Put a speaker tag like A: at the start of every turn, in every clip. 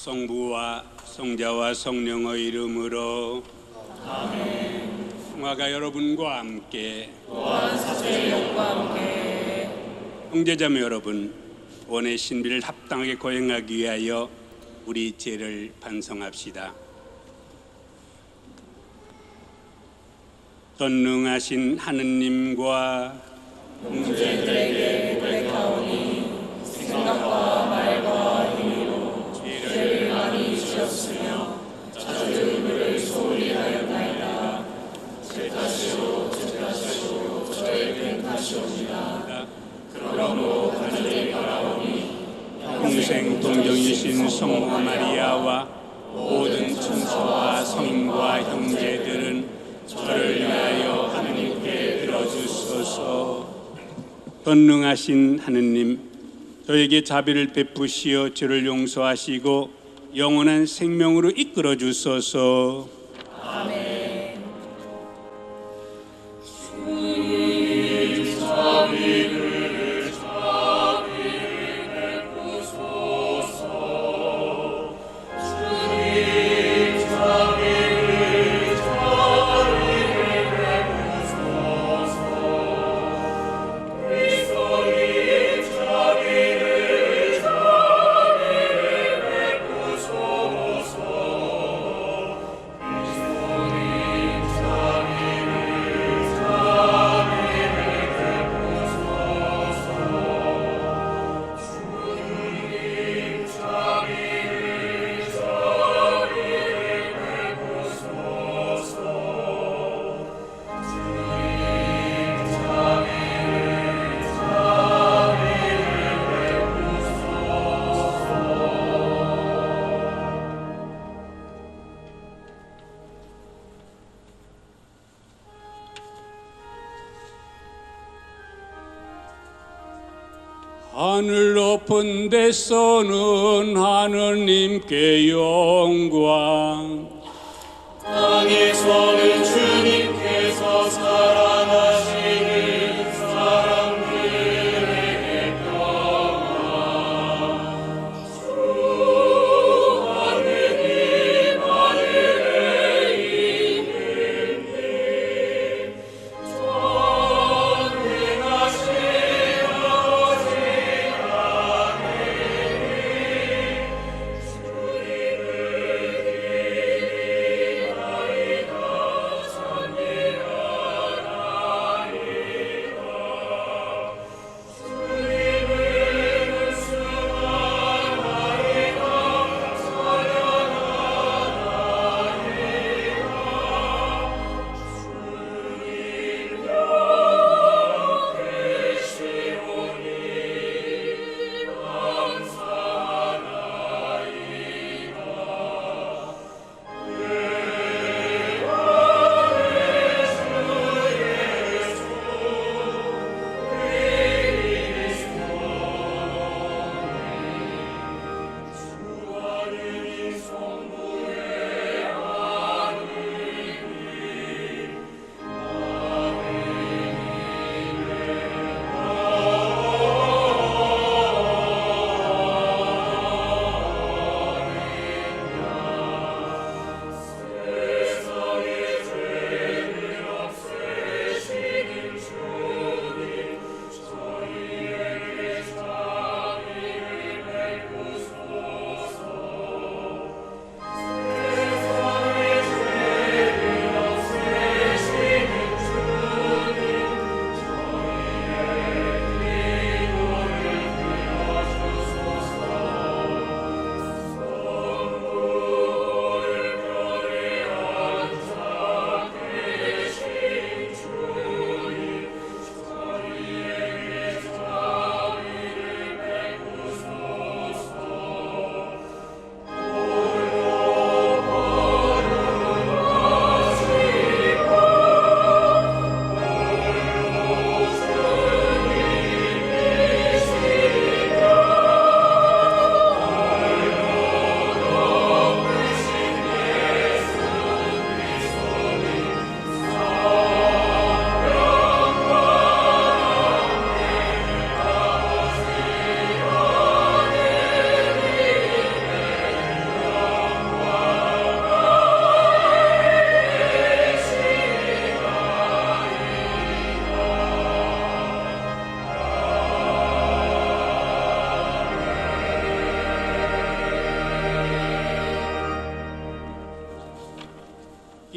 A: 성부와 성자와 성령의 이름으로 아멘. 평화가 여러분과 함께
B: 또한 사제의 영과 함께.
A: 형제자매 여러분, 원의 신비를 합당하게 거행하기 위하여 우리 죄를 반성합시다. 전능하신 하느님과
B: 형제들에게 고백하오니 생각과 말과 행위로 죄를 많이 지었으며 자주 의무를 소홀히 하였나이다. 제 탓이요 저의 된 탓이옵니다. 그러므로 간절히 바라오니
A: 평생 동정이신 성모 마리아와 모든 천사와 성인과 형제들은 저를 위하여 하느님께 들어주소서. 전능하신 하느님, 저에게 자비를 베푸시어 죄를 용서하시고 영원한 생명으로 이끌어 주소서.
B: 아멘.
A: 하늘 높은 데서는 하느님께 영광,
B: 땅에서는 주님께서 사랑하시는 사람들에게 평화. 주 하느님 하늘에 있는 전능하신 아버지 하느님, 주님을 기리나이다.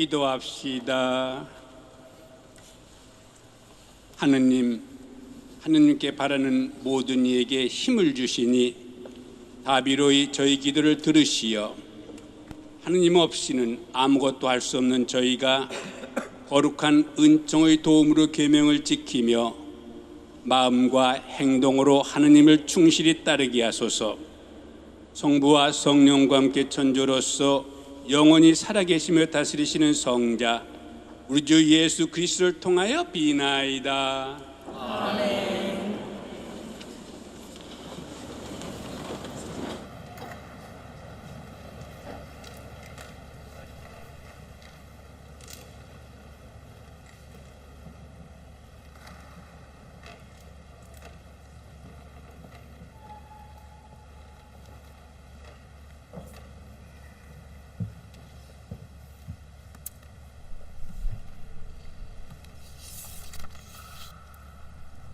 A: 기도합시다. 하느님께 바라는 모든 이에게 힘을 주시니 다비로이 저희 기도를 들으시어 하느님 없이는 아무것도 할 수 없는 저희가 거룩한 은총의 도움으로 계명을 지키며 마음과 행동으로 하느님을 충실히 따르게 하소서. 성부와 성령과 함께 천조로서 영원히 살아계시며 다스리시는 성자 우리 주 예수 그리스도를 통하여 비나이다.
B: 아멘.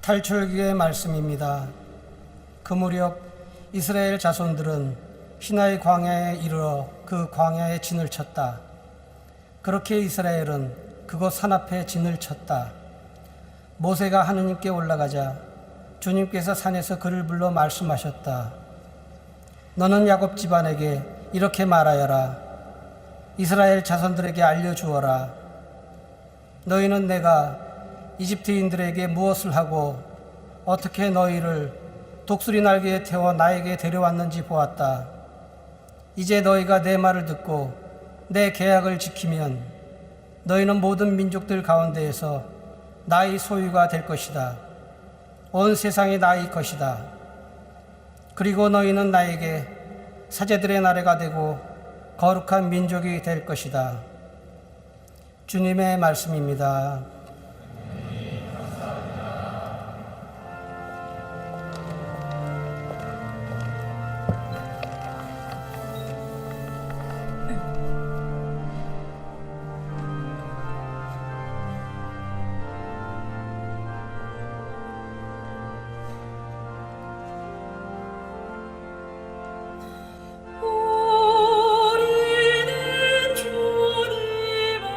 C: 탈출기의 말씀입니다. 그 무렵 이스라엘 자손들은 시나이 광야에 이르러 그 광야에 진을 쳤다. 그렇게 이스라엘은 그곳 산 앞에 진을 쳤다. 모세가 하느님께 올라가자 주님께서 산에서 그를 불러 말씀하셨다. 너는 야곱 집안에게 이렇게 말하여라. 이스라엘 자손들에게 알려주어라. 너희는 내가 이집트인들에게 무엇을 하고 어떻게 너희를 독수리 날개에 태워 나에게 데려왔는지 보았다. 이제 너희가 내 말을 듣고 내 계약을 지키면 너희는 모든 민족들 가운데에서 나의 소유가 될 것이다. 온 세상이 나의 것이다. 그리고 너희는 나에게 사제들의 나라가 되고 거룩한 민족이 될 것이다. 주님의 말씀입니다.
B: 우리는 주님의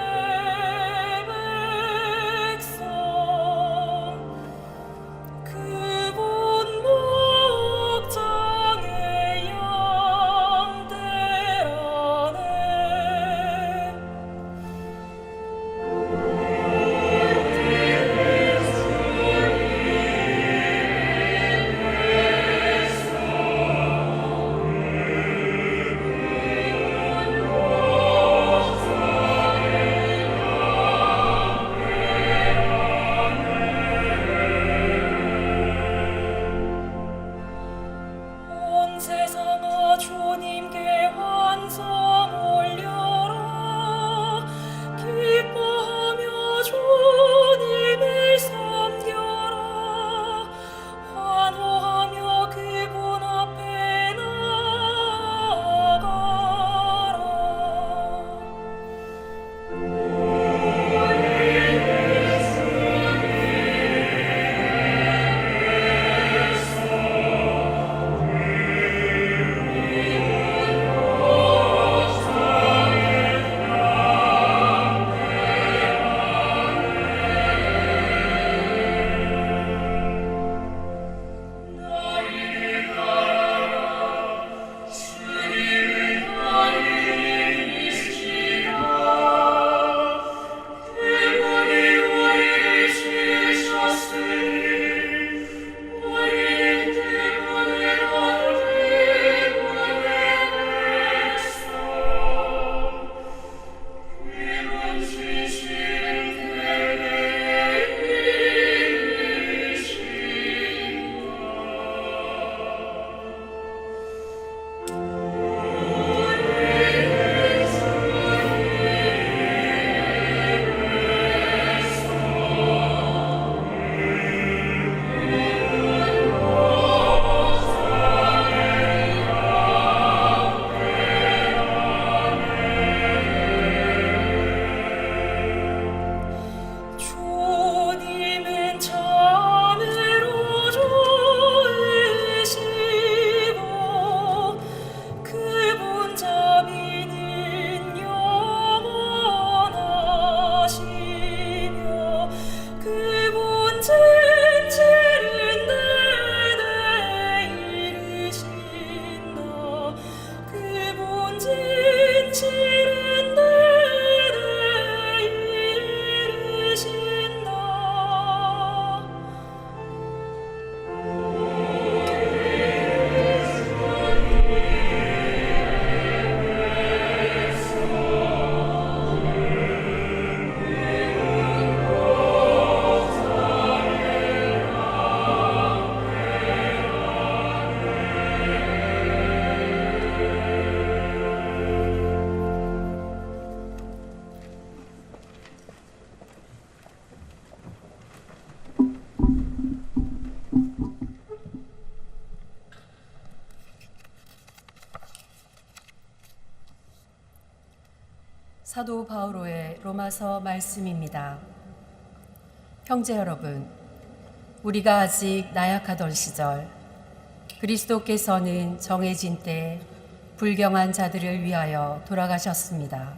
B: 사도 바오로의 로마서 말씀입니다. 형제 여러분, 우리가 아직 나약하던 시절 그리스도께서는 정해진 때 불경한 자들을 위하여 돌아가셨습니다.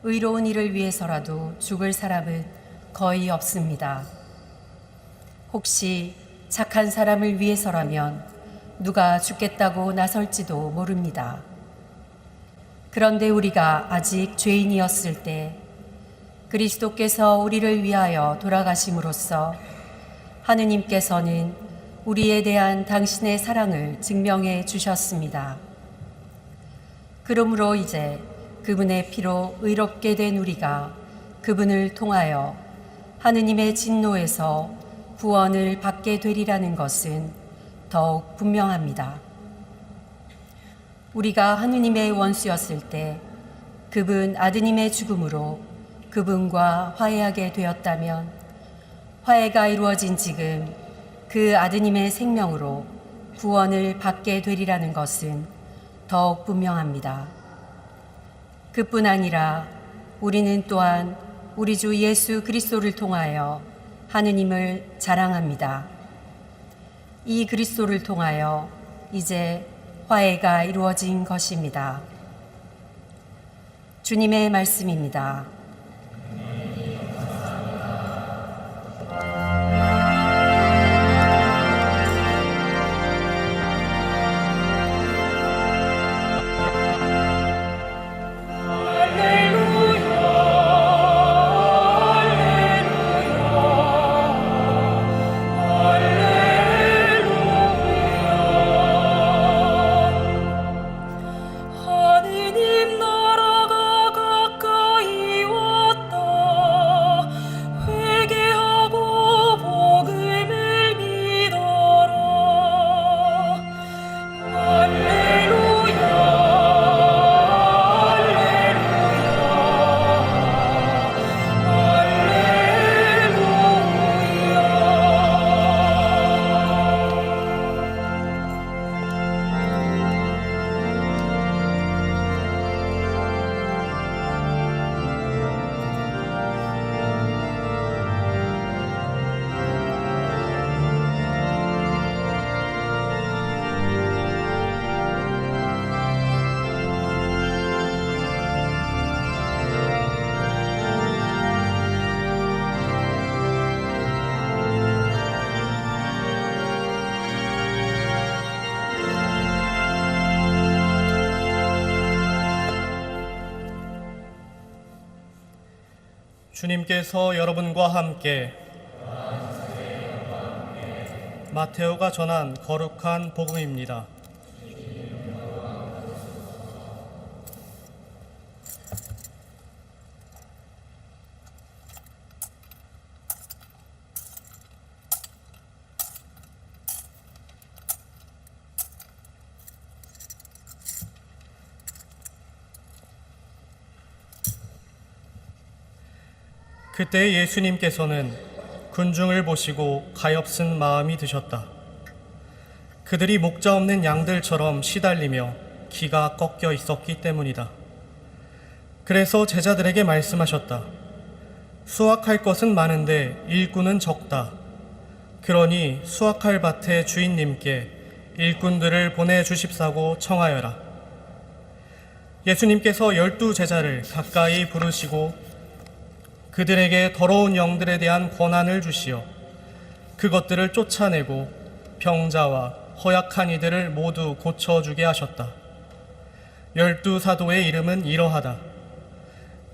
B: 의로운 일을 위해서라도 죽을 사람은 거의 없습니다. 혹시 착한 사람을 위해서라면 누가 죽겠다고 나설지도 모릅니다. 그런데 우리가 아직 죄인이었을 때 그리스도께서 우리를 위하여 돌아가심으로써 하느님께서는 우리에 대한 당신의 사랑을 증명해 주셨습니다. 그러므로 이제 그분의 피로 의롭게 된 우리가 그분을 통하여 하느님의 진노에서 구원을 받게 되리라는 것은 더욱 분명합니다. 우리가 하느님의 원수였을 때 그분 아드님의 죽음으로 그분과 화해하게 되었다면 화해가 이루어진 지금 그 아드님의 생명으로 구원을 받게 되리라는 것은 더욱 분명합니다. 그뿐 아니라 우리는 또한 우리 주 예수 그리스도를 통하여 하느님을 자랑합니다. 이 그리스도를 통하여 이제 화해가 이루어진 것입니다. 주님의 말씀입니다.
D: 주님께서 여러분과 함께 마테오가 전한 거룩한 복음입니다. 그때 예수님께서는 군중을 보시고 가엾은 마음이 드셨다. 그들이 목자 없는 양들처럼 시달리며 기가 꺾여 있었기 때문이다. 그래서 제자들에게 말씀하셨다. 수확할 것은 많은데 일꾼은 적다. 그러니 수확할 밭의 주인님께 일꾼들을 보내주십사고 청하여라. 예수님께서 12제자를 가까이 부르시고 그들에게 더러운 영들에 대한 권한을 주시어 그것들을 쫓아내고 병자와 허약한 이들을 모두 고쳐주게 하셨다. 12사도의 이름은 이러하다.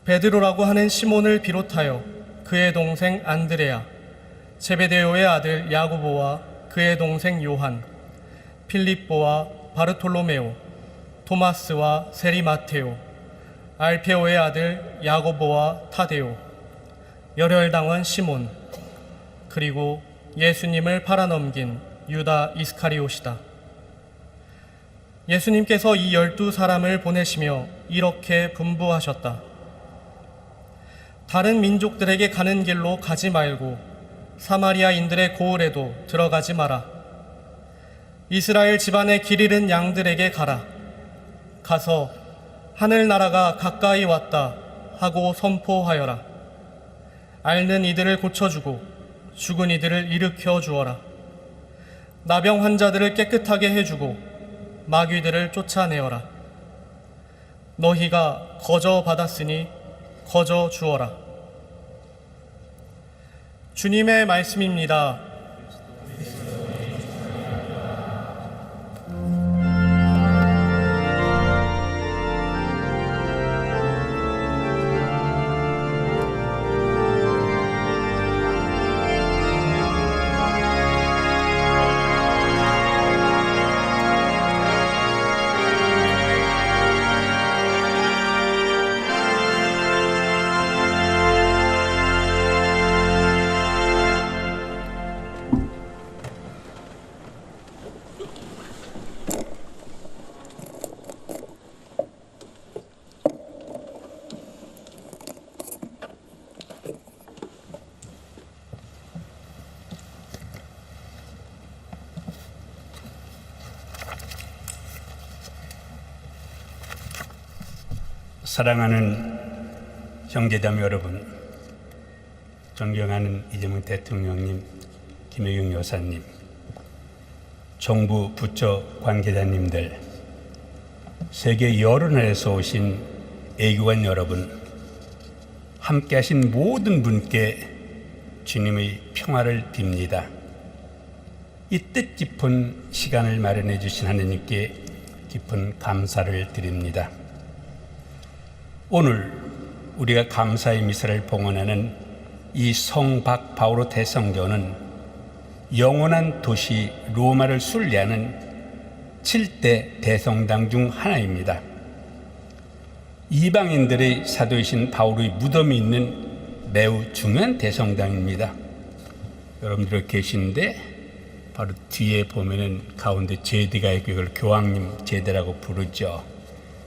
D: 베드로라고 하는 시몬을 비롯하여 그의 동생 안드레아, 제베데오의 아들 야고보와 그의 동생 요한, 필립보와 바르톨로메오, 토마스와 세리 마테오, 알페오의 아들 야고보와 타데오, 열혈당원 시몬, 그리고 예수님을 팔아넘긴 유다 이스카리옷이다. 예수님께서 이 12사람을 보내시며 이렇게 분부하셨다. 다른 민족들에게 가는 길로 가지 말고 사마리아인들의 고을에도 들어가지 마라. 이스라엘 집안의 길 잃은 양들에게 가라. 가서 하늘나라가 가까이 왔다 하고 선포하여라. 앓는 이들을 고쳐주고 죽은 이들을 일으켜 주어라. 나병 환자들을 깨끗하게 해주고 마귀들을 쫓아내어라. 너희가 거저 받았으니 거저 주어라. 주님의 말씀입니다.
A: 사랑하는 형제자매 여러분, 존경하는 이재명 대통령님, 김혜경 여사님, 정부 부처 관계자님들, 세계 여러 나라에서 오신 애교관 여러분, 함께 하신 모든 분께 주님의 평화를 빕니다. 이 뜻깊은 시간을 마련해 주신 하느님께 깊은 감사를 드립니다. 오늘 우리가 감사의 미사를 봉헌하는 이 성박 바오로 대성교는 영원한 도시 로마를 순례하는 7대 대성당 중 하나입니다. 이방인들의 사도이신 바오로의 무덤이 있는 매우 중요한 대성당입니다. 여러분들 계시는데 바로 뒤에 보면은 가운데 제대가 있고 이걸 교황님 제대라고 부르죠.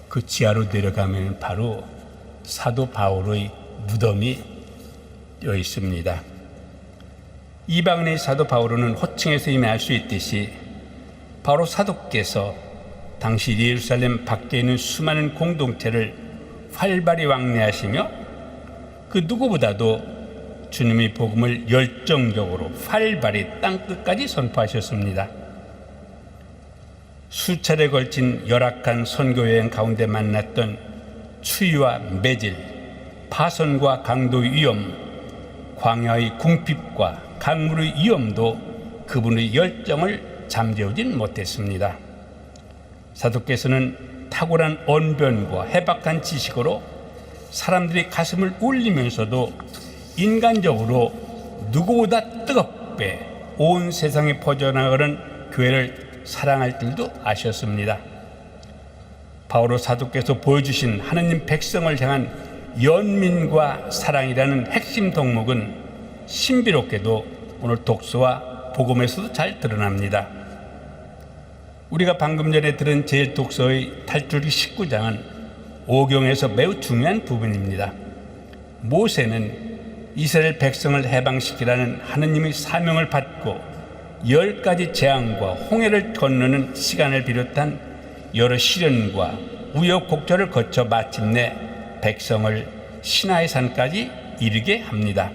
A: 그 지하로 내려가면 바로 사도 바오로의 무덤이 되어 있습니다. 이방인의 사도 바오로는 호칭에서 이미 알 수 있듯이 바로 사도께서 당시 예루살렘 밖에 있는 수많은 공동체를 활발히 왕래하시며 그 누구보다도 주님의 복음을 열정적으로 활발히 땅끝까지 선포하셨습니다. 수차례 걸친 열악한 선교여행 가운데 만났던 추위와 매질, 파선과 강도의 위험, 광야의 궁핍과 강물의 위험도 그분의 열정을 잠재우진 못했습니다. 사도께서는 탁월한 언변과 해박한 지식으로 사람들의 가슴을 울리면서도 인간적으로 누구보다 뜨겁게 온 세상에 퍼져나가는 교회를 사랑할 줄도 아셨습니다. 바오로 사도께서 보여주신 하느님 백성을 향한 연민과 사랑이라는 핵심 덕목은 신비롭게도 오늘 독서와 복음에서도 잘 드러납니다. 우리가 방금 전에 들은 제1독서의 탈출기 19장은 오경에서 매우 중요한 부분입니다. 모세는 이스라엘 백성을 해방시키라는 하느님의 사명을 받고 10가지 재앙과 홍해를 건너는 시간을 비롯한 여러 시련과 우여곡절을 거쳐 마침내 백성을 시나이 산까지 이르게 합니다.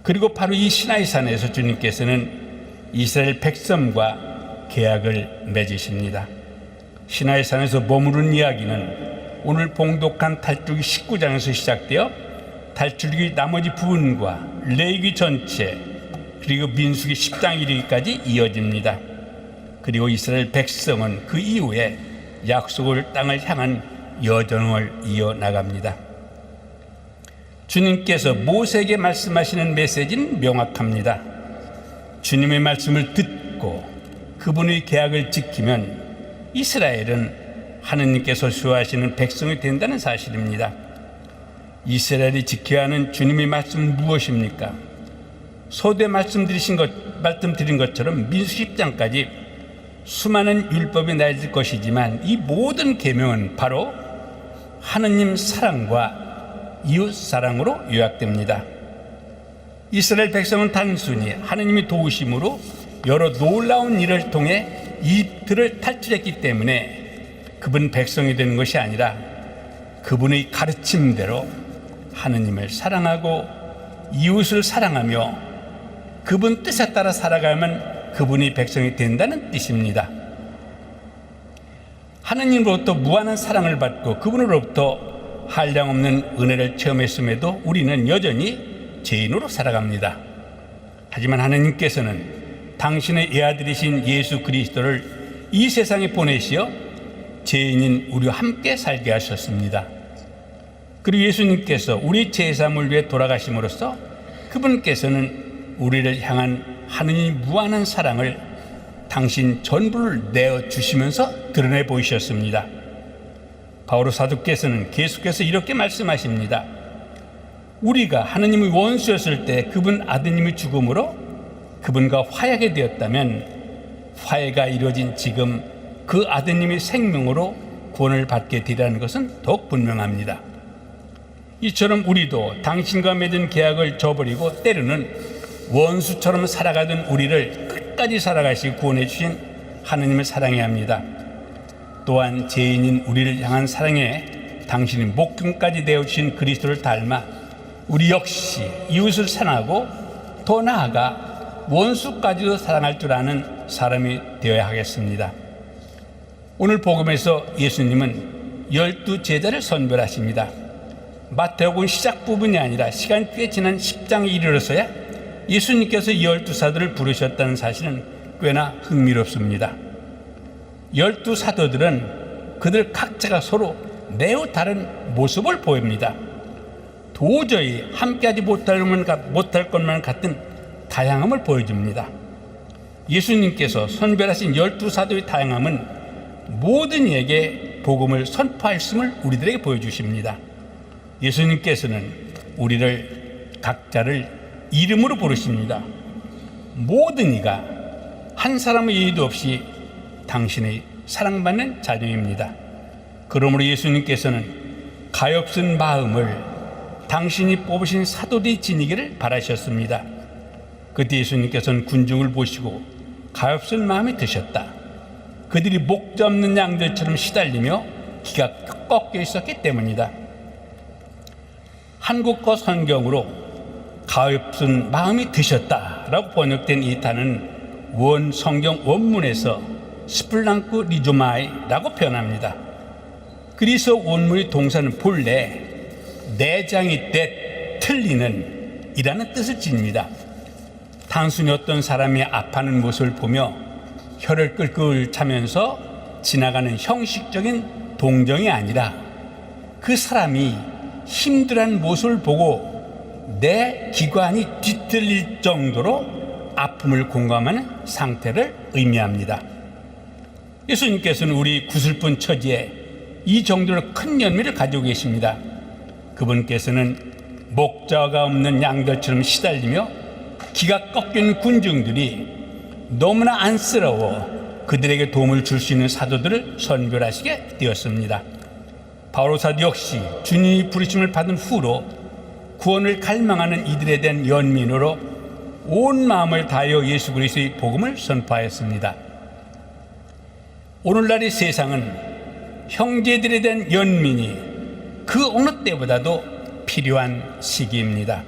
A: 그리고 바로 이 시나이 산에서 주님께서는 이스라엘 백성과 계약을 맺으십니다. 시나이 산에서 머무른 이야기는 오늘 봉독한 탈출기 19장에서 시작되어 탈출기 나머지 부분과 레위기 전체 그리고 민수기 10장 이르기까지 이어집니다. 그리고 이스라엘 백성은 그 이후에 약속의 땅을 향한 여정을 이어나갑니다. 주님께서 모세에게 말씀하시는 메시지는 명확합니다. 주님의 말씀을 듣고 그분의 계약을 지키면 이스라엘은 하느님께서 수호하시는 백성이 된다는 사실입니다. 이스라엘이 지켜야 하는 주님의 말씀은 무엇입니까? 소대 말씀드린 것처럼 민수기 10장까지 수많은 율법이 나질 것이지만 이 모든 계명은 바로 하느님 사랑과 이웃 사랑으로 요약됩니다. 이스라엘 백성은 단순히 하느님의 도우심으로 여러 놀라운 일을 통해 이집트를 탈출했기 때문에 그분 백성이 되는 것이 아니라 그분의 가르침대로 하느님을 사랑하고 이웃을 사랑하며 그분 뜻에 따라 살아가면 그분이 백성이 된다는 뜻입니다. 하느님으로부터 무한한 사랑을 받고 그분으로부터 한량없는 은혜를 체험했음에도 우리는 여전히 죄인으로 살아갑니다. 하지만 하느님께서는 당신의 애아들이신 예수 그리스도를 이 세상에 보내시어 죄인인 우리와 함께 살게 하셨습니다. 그리고 예수님께서 우리 죄사함을 위해 돌아가심으로써 그분께서는 우리를 향한 하느님 무한한 사랑을 당신 전부를 내어주시면서 드러내 보이셨습니다. 바오로 사도께서는 계속해서 이렇게 말씀하십니다. 우리가 하느님의 원수였을 때 그분 아드님의 죽음으로 그분과 화해하게 되었다면 화해가 이루어진 지금 그 아드님의 생명으로 구원을 받게 되리라는 것은 더욱 분명합니다. 이처럼 우리도 당신과 맺은 계약을 저버리고 때로는 원수처럼 살아가던 우리를 끝까지 살아가시고 구원해 주신 하느님을 사랑해야 합니다. 또한 죄인인 우리를 향한 사랑에 당신이 목숨까지 내어주신 그리스도를 닮아 우리 역시 이웃을 사랑하고 더 나아가 원수까지도 사랑할 줄 아는 사람이 되어야 하겠습니다. 오늘 복음에서 예수님은 12 제자를 선별하십니다. 마태복음 시작 부분이 아니라 시간이 꽤 지난 10장에 이르러서야 예수님께서 12사도를 부르셨다는 사실은 꽤나 흥미롭습니다. 12사도들은 그들 각자가 서로 매우 다른 모습을 보입니다. 도저히 함께하지 못할 것만 같은 다양함을 보여줍니다. 예수님께서 선별하신 12사도의 다양함은 모든 이에게 복음을 선포하였음을 우리들에게 보여주십니다. 예수님께서는 우리를 각자를 이름으로 부르십니다. 모든 이가 한 사람의 예의도 없이 당신의 사랑받는 자녀입니다. 그러므로 예수님께서는 가엾은 마음을 당신이 뽑으신 사도들이 지니기를 바라셨습니다. 그때 예수님께서는 군중을 보시고 가엾은 마음이 드셨다. 그들이 목자 없는 양들처럼 시달리며 기가 꺾여 있었기 때문이다. 한국어 성경으로 가엾은 마음이 드셨다라고 번역된 이 단어는 원 성경 원문에서 스플랑크 리조마이라고 표현합니다. 그리스 원문의 동사는 본래 내장이 때 틀리는 이라는 뜻을 지닙니다. 단순히 어떤 사람이 아파하는 모습을 보며 혀를 끌끌 차면서 지나가는 형식적인 동정이 아니라 그 사람이 힘들어하는 모습을 보고 내 기관이 뒤틀릴 정도로 아픔을 공감하는 상태를 의미합니다. 예수님께서는 우리 구슬픈 처지에 이 정도로 큰 연민을 가지고 계십니다. 그분께서는 목자가 없는 양들처럼 시달리며 기가 꺾인 군중들이 너무나 안쓰러워 그들에게 도움을 줄 수 있는 사도들을 선별하시게 되었습니다. 바오로 사도 역시 주님이 부르심을 받은 후로 구원을 갈망하는 이들에 대한 연민으로 온 마음을 다하여 예수 그리스도의 복음을 선포하였습니다. 오늘날의 세상은 형제들에 대한 연민이 그 어느 때보다도 필요한 시기입니다.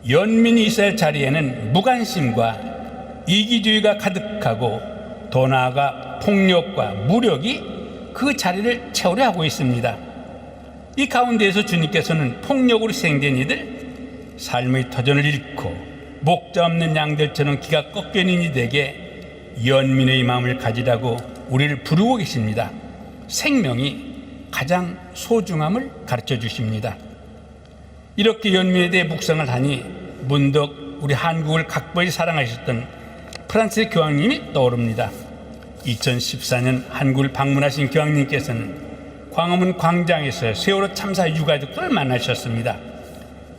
A: 연민이 있어야 할 자리에는 무관심과 이기주의가 가득하고 더 나아가 폭력과 무력이 그 자리를 채우려 하고 있습니다. 이 가운데에서 주님께서는 폭력으로 희생된 이들, 삶의 터전을 잃고 목자 없는 양들처럼 기가 꺾여 있는 이들에게 연민의 마음을 가지라고 우리를 부르고 계십니다. 생명이 가장 소중함을 가르쳐 주십니다. 이렇게 연민에 대해 묵상을 하니 문득 우리 한국을 각별히 사랑하셨던 프란시스 교황님이 떠오릅니다. 2014년 한국을 방문하신 교황님께서는 광화문 광장에서 세월호 참사 유가족들을 만나셨습니다.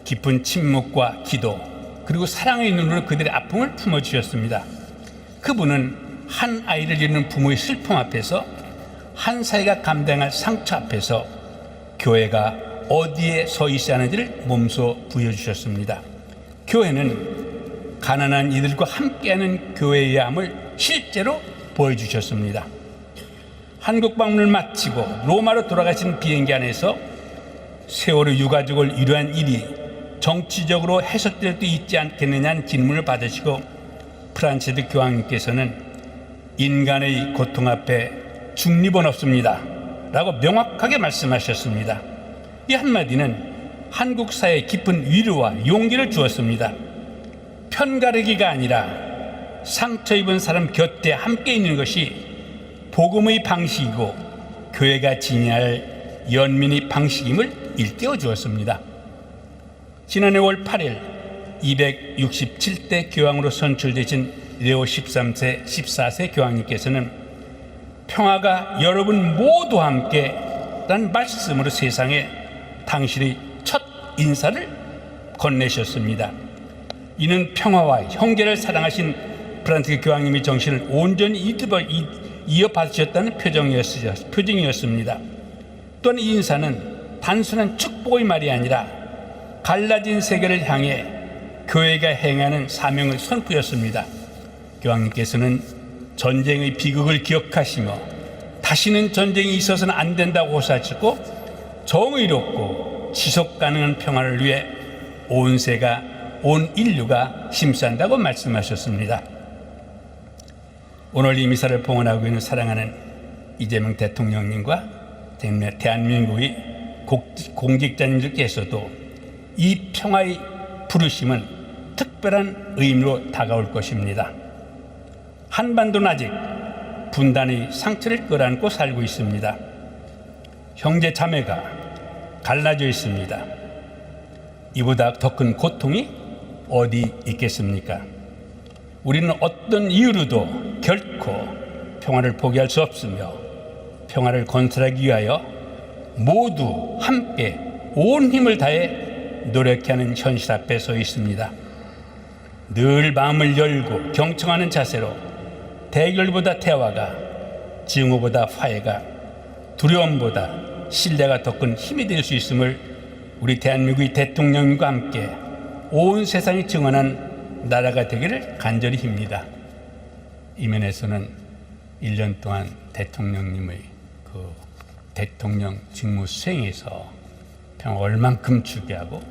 A: 깊은 침묵과 기도 그리고 사랑의 눈으로 그들의 아픔을 품어주셨습니다. 그분은 한 아이를 잃는 부모의 슬픔 앞에서 한 사회가 감당할 상처 앞에서 교회가 어디에 서 있어야 하는지를 몸소 부여주셨습니다. 교회는 가난한 이들과 함께하는 교회의 함을 실제로 보여주셨습니다. 한국 방문을 마치고 로마로 돌아가신 비행기 안에서 세월호 유가족을 위로한 일이 정치적으로 해석될 수 있지 않겠느냐는 질문을 받으시고 프란치스 교황님께서는 인간의 고통 앞에 중립은 없습니다 라고 명확하게 말씀하셨습니다. 이 한마디는 한국 사회에 깊은 위로와 용기를 주었습니다. 편가르기가 아니라 상처 입은 사람 곁에 함께 있는 것이 복음의 방식이고 교회가 지니할 연민의 방식임을 일깨워 주었습니다. 지난해 월 8일 267대 교황으로 선출되신 레오 13세, 14세 교황님께서는 평화가 여러분 모두와 함께 라는 말씀으로 세상에 당신의 첫 인사를 건네셨습니다. 이는 평화와 형제를 사랑하신 프란치스 교황님의 정신을 온전히 이어받으셨다는 표징이었습니다. 또한 이 인사는 단순한 축복의 말이 아니라 갈라진 세계를 향해 교회가 행하는 사명의 선포였습니다. 교황님께서는 전쟁의 비극을 기억하시며 다시는 전쟁이 있어서는 안 된다고 호소하셨고 정의롭고 지속 가능한 평화를 위해 온 인류가 힘쓴다고 말씀하셨습니다. 오늘 이 미사를 봉헌하고 있는 사랑하는 이재명 대통령님과 대한민국의 공직자님들께서도 이 평화의 부르심은 특별한 의미로 다가올 것입니다. 한반도는 아직 분단의 상처를 끌어안고 살고 있습니다. 형제 자매가 갈라져 있습니다. 이보다 더 큰 고통이 어디 있겠습니까? 우리는 어떤 이유로도 결코 평화를 포기할 수 없으며 평화를 건설하기 위하여 모두 함께 온 힘을 다해 노력하는 현실 앞에 서 있습니다. 늘 마음을 열고 경청하는 자세로 대결보다 대화가, 증오보다 화해가, 두려움보다 신뢰가 더 큰 힘이 될 수 있음을 우리 대한민국의 대통령과 함께 온 세상이 증언한 나라가 되기를 간절히 빕니다. 이 면에서는 1년 동안 대통령님의 그 대통령 직무 수행에서 평화 얼만큼 추구하고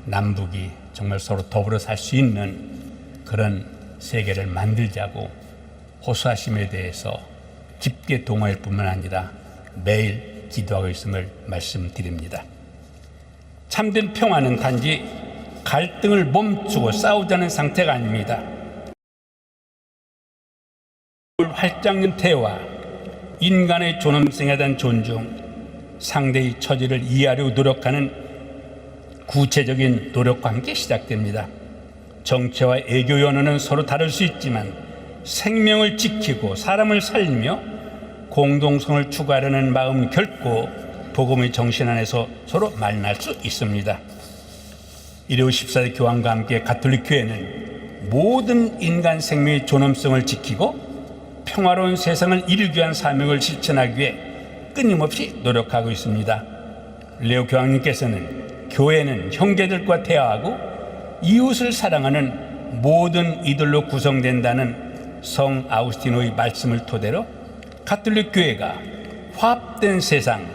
A: 남북이 정말 서로 더불어 살 수 있는 그런 세계를 만들자고 호소하심에 대해서 깊게 동의할 뿐만 아니라 매일 기도하고 있음을 말씀드립니다. 참된 평화는 단지 갈등을 멈추고 싸우자는 상태가 아닙니다. 활짝 연 대화, 인간의 존엄성에 대한 존중, 상대의 처지를 이해하려고 노력하는 구체적인 노력과 함께 시작됩니다. 정체와 애교 연호는 서로 다를 수 있지만 생명을 지키고 사람을 살리며 공동성을 추구하려는 마음 결코 복음의 정신 안에서 서로 만날 수 있습니다. 레오 14세 교황과 함께 가톨릭 교회는 모든 인간 생명의 존엄성을 지키고 평화로운 세상을 이루기 위한 사명을 실천하기 위해 끊임없이 노력하고 있습니다. 레오 교황님께서는 교회는 형제들과 대화하고 이웃을 사랑하는 모든 이들로 구성된다는 성 아우구스티노의 말씀을 토대로 가톨릭 교회가 화합된 세상,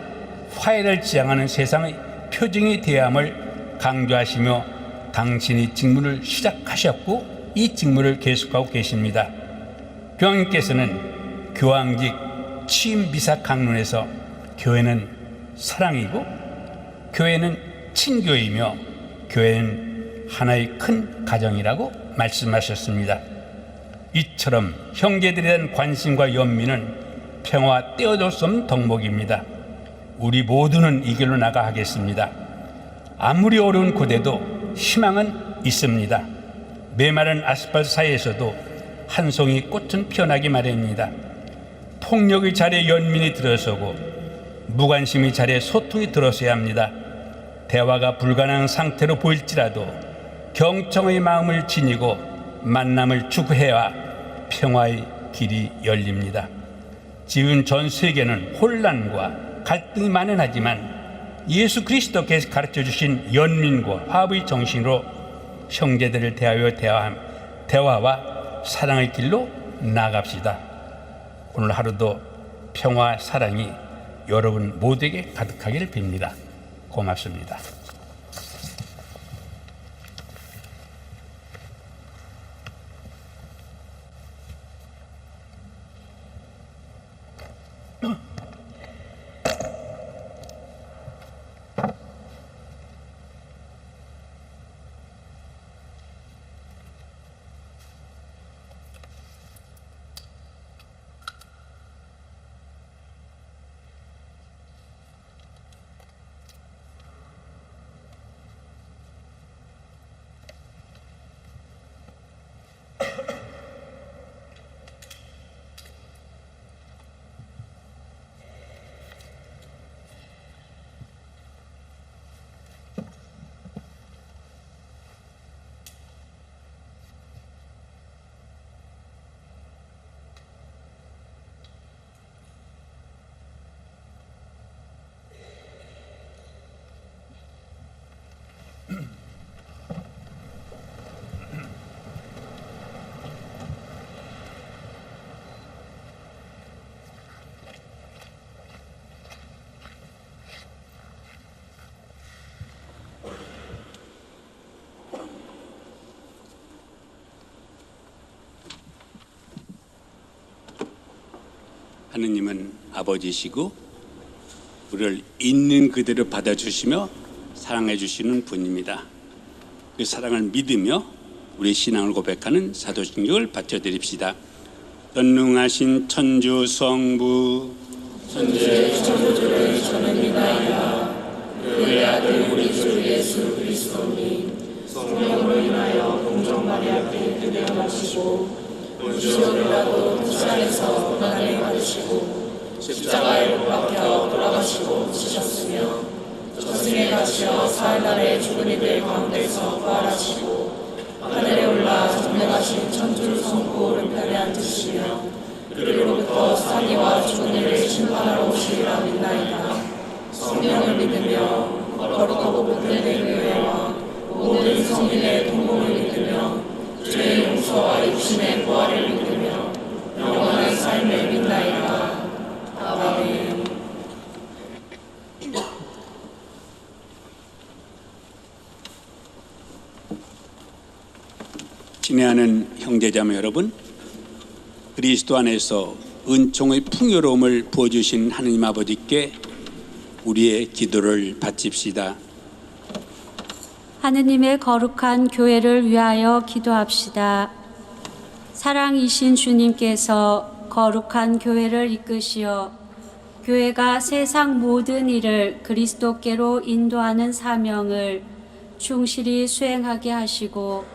A: 화해를 지향하는 세상의 표징이 되어야 함을 강조하시며 당신이 직무를 시작하셨고 이 직무를 계속하고 계십니다. 교황님께서는 교황직 취임 미사 강론에서 교회는 사랑이고 교회는 친교이며 교회는 하나의 큰 가정이라고 말씀하셨습니다. 이처럼 형제들에 대한 관심과 연민은 평화와 떼어줄 수 없는 덕목입니다. 우리 모두는 이 길로 나가 하겠습니다. 아무리 어려운 고대도 희망은 있습니다. 메마른 아스팔트 사이에서도 한 송이 꽃은 피어나기 마련입니다. 폭력의 자리에 연민이 들어서고 무관심의 자리에 소통이 들어서야 합니다. 대화가 불가능한 상태로 보일지라도 경청의 마음을 지니고 만남을 추구해야 평화의 길이 열립니다. 지금 전 세계는 혼란과 갈등이 만연하지만 예수 그리스도께서 가르쳐 주신 연민과 화합의 정신으로 형제들을 대하여 대화와 사랑의 길로 나아갑시다. 오늘 하루도 평화, 사랑이 여러분 모두에게 가득하기를 빕니다. 고맙습니다.
E: 하느님은 아버지시고 우리를 있는 그대로 받아주시며 사랑해 주시는 분입니다. 그 사랑을 믿으며 우리 신앙을 고백하는 사도신경을 바쳐드립시다. 전능하신 천주 성부
F: 천주의 창조주를 저는 믿나이다. 그의 아들 우리 주 예수 그리스도님 성령으로 인하여 공정 마리아께 되어나시고 본시오빌라도 부산에서 고난을 받으시고 십자가에 못 박혀 돌아가시고 지셨으며 저승에 가시어 사흘날에 죽은 이들 가운데서 부활하시고 하늘에 올라 전능하신 천주 성부 오른편에 앉으시며 그리로부터 사니와 죽은 이를 심판하러 오시리라 믿나이다. 성령을 믿으며 거룩하고 복된 교회와 모든 성인의 동공을 믿으며 죄의 용서와 육신의 부활을 믿으며 영원한 삶을 믿나이다. 아멘.
E: 친애하는 형제자매 여러분, 그리스도 안에서 은총의 풍요로움을 부어주신 하느님 아버지께 우리의 기도를 바칩시다.
G: 하느님의 거룩한 교회를 위하여 기도합시다. 사랑이신 주님께서 거룩한 교회를 이끄시어 교회가 세상 모든 일을 그리스도께로 인도하는 사명을 충실히 수행하게 하시고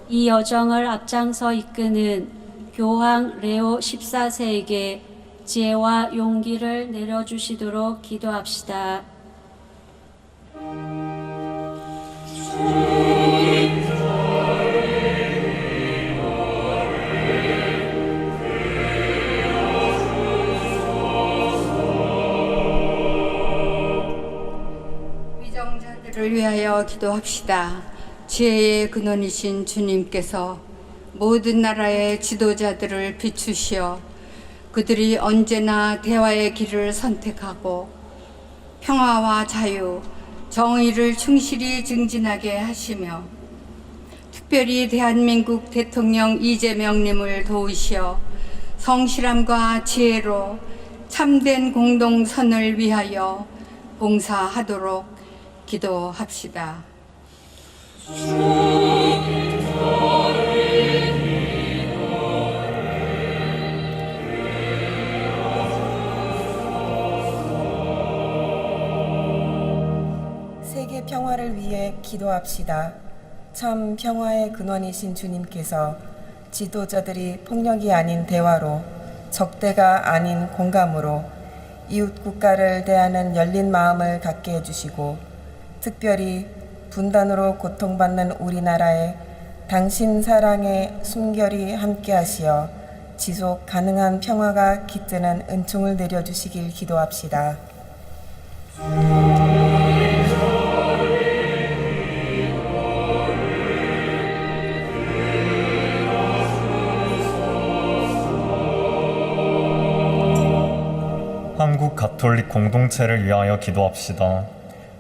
G: 이 여정을 앞장서 이끄는 교황 레오 14세에게 지혜와 용기를 내려주시도록 기도합시다.
H: 위정자들을 위하여 기도합시다. 지혜의 근원이신 주님께서 모든 나라의 지도자들을 비추시어 그들이 언제나 대화의 길을 선택하고 평화와 자유, 정의를 충실히 증진하게 하시며 특별히 대한민국 대통령 이재명님을 도우시어 성실함과 지혜로 참된 공동선을 위하여 봉사하도록 기도합시다.
I: 세계 평화를 위해 기도합시다. 참 평화의 근원이신 주님께서 지도자들이 폭력이 아닌 대화로, 적대가 아닌 공감으로 이웃 국가를 대하는 열린 마음을 갖게 해주시고 특별히 분단으로 고통받는 우리나라에 당신 사랑의 숨결이 함께하시어 지속 가능한 평화가 깃드는 은총을 내려주시길 기도합시다.
J: 가톨릭 공동체를 위하여 기도합시다.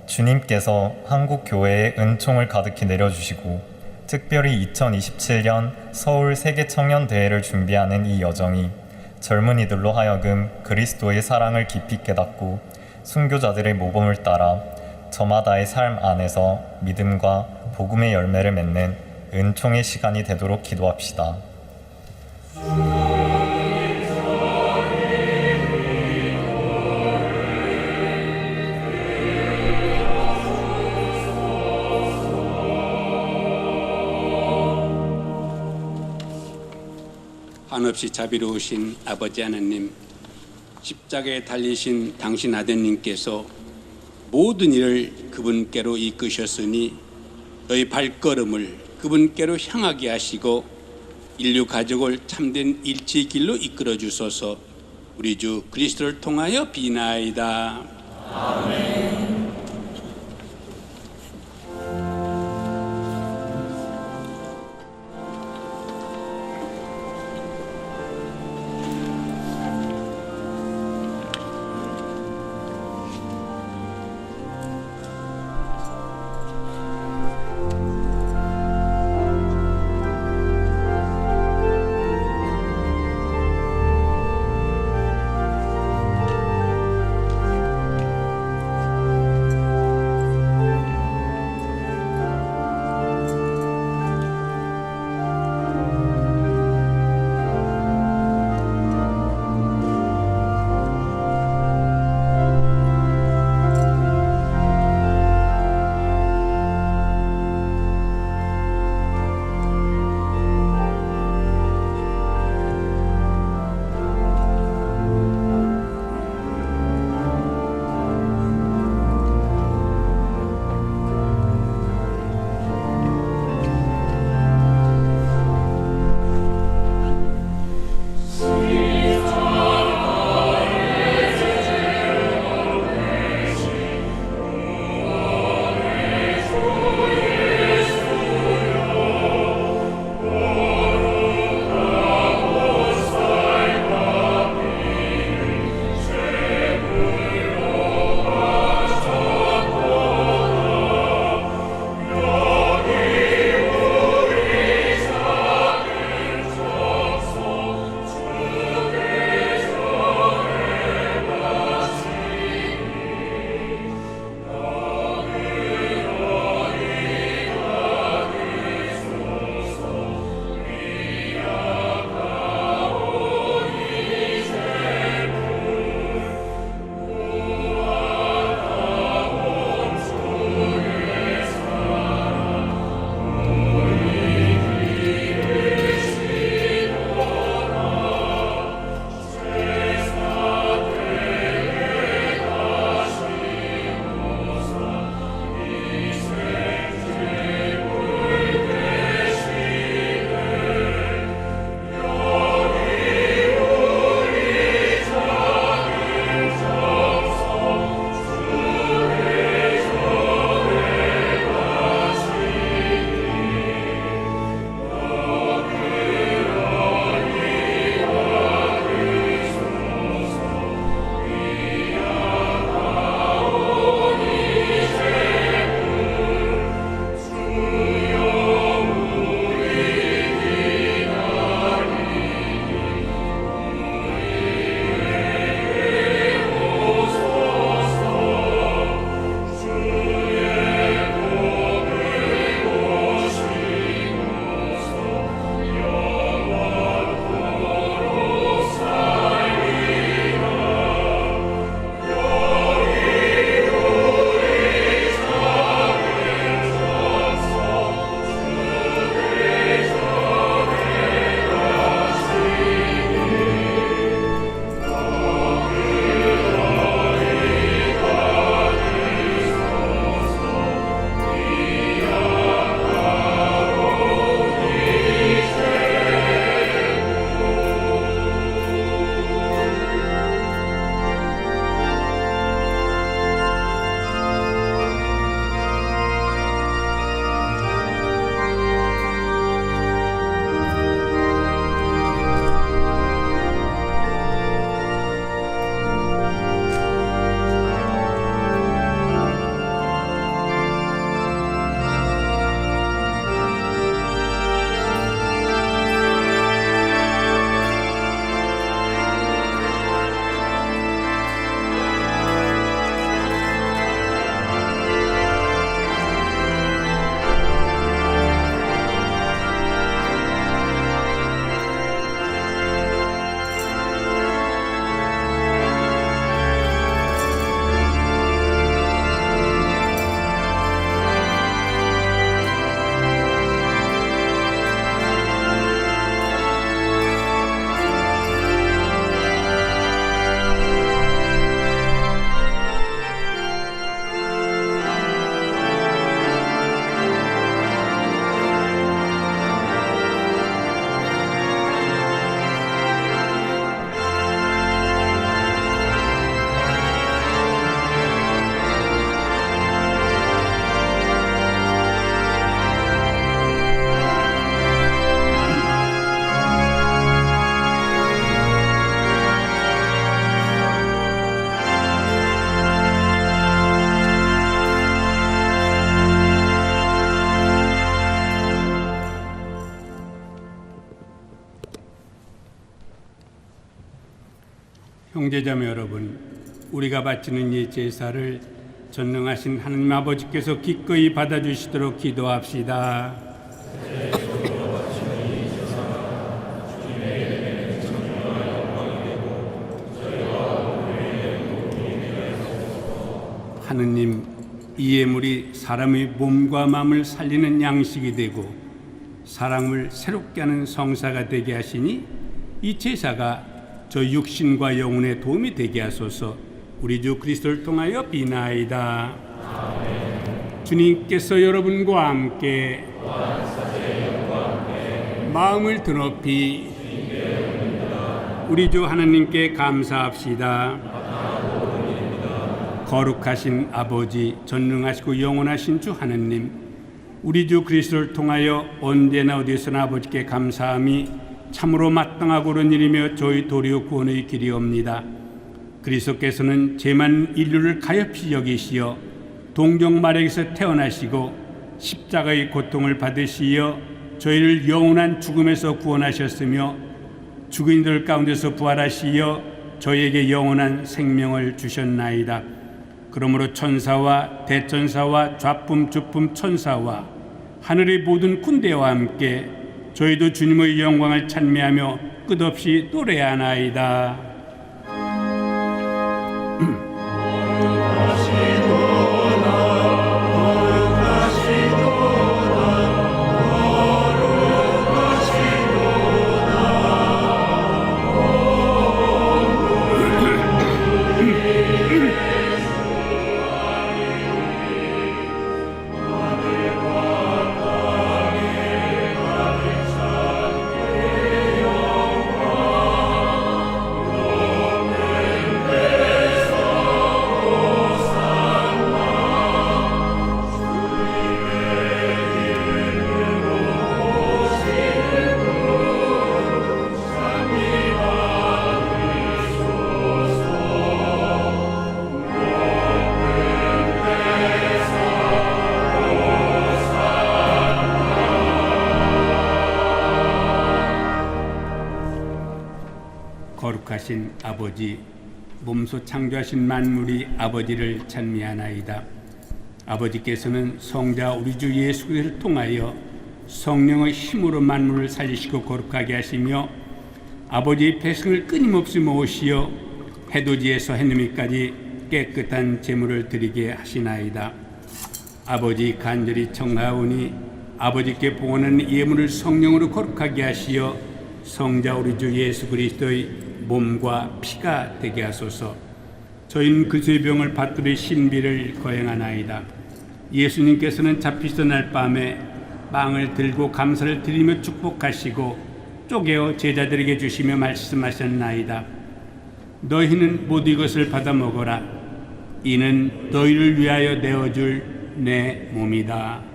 J: 주님께서 한국 교회에 은총을 가득히 내려주시고 특별히 2027년 서울 세계 청년 대회를 준비하는 이 여정이 젊은이들로 하여금 그리스도의 사랑을 깊이 깨닫고 순교자들의 모범을 따라 저마다의 삶 안에서 믿음과 복음의 열매를 맺는 은총의 시간이 되도록 기도합시다.
E: 한없이 자비로우신 아버지 하나님, 십자가에 달리신 당신 아드님께서 모든 일을 그분께로 이끄셨으니 너희 발걸음을 그분께로 향하게 하시고 인류 가족을 참된 일치의 길로 이끌어 주소서. 우리 주 그리스도를 통하여 비나이다. 아멘. 형제자매 여러분, 우리가 바치는 이 제사를 전능하신 하느님 아버지께서 기꺼이 받아주시도록 기도합시다. 하느님, 이 예물이 사람의 몸과 마음을 살리는 양식이 되고 사람을 새롭게 하는 성사가 되게 하시니 이 제사가 저 육신과 영혼에 도움이 되게 하소서. 우리 주 그리스도를 통하여 비나이다. 주님께서 여러분과 함께 마음을 드높이 우리 주 하나님께 감사합시다. 거룩하신 아버지, 전능하시고 영원하신 주 하나님, 우리 주 그리스도를 통하여 언제나 어디서나 아버지께 감사함이 참으로 마땅하고 옳은 일이며 저희 도리어 구원의 길이옵니다. 그리스도께서는 죄만 인류를 가엾이 여기시어 동정마리아에서 태어나시고 십자가의 고통을 받으시어 저희를 영원한 죽음에서 구원하셨으며 죽은 이들 가운데서 부활하시어 저희에게 영원한 생명을 주셨나이다. 그러므로 천사와 대천사와 좌품 주품 천사와 하늘의 모든 군대와 함께 저희도 주님의 영광을 찬미하며 끝없이 노래하나이다. 거룩하신 아버지, 몸소 창조하신 만물이 아버지를 찬미하나이다. 아버지께서는 성자 우리 주 예수 그리스도를 통하여 성령의 힘으로 만물을 살리시고 거룩하게 하시며 아버지의 백성을 끊임없이 모으시어 해돋이에서 해넘이까지 깨끗한 제물을 드리게 하시나이다. 아버지 간절히 청하오니 아버지께 봉헌하는 예물을 성령으로 거룩하게 하시어 성자 우리 주 예수 그리스도의 몸과 피가 되게 하소서. 저희는 그리스도의 병을 받들의 신비를 거행하나이다. 예수님께서는 잡히시던 날 밤에 빵을 들고 감사를 드리며 축복하시고 쪼개어 제자들에게 주시며 말씀하셨나이다. 너희는 모두 이것을 받아 먹어라. 이는 너희를 위하여 내어줄 내 몸이다.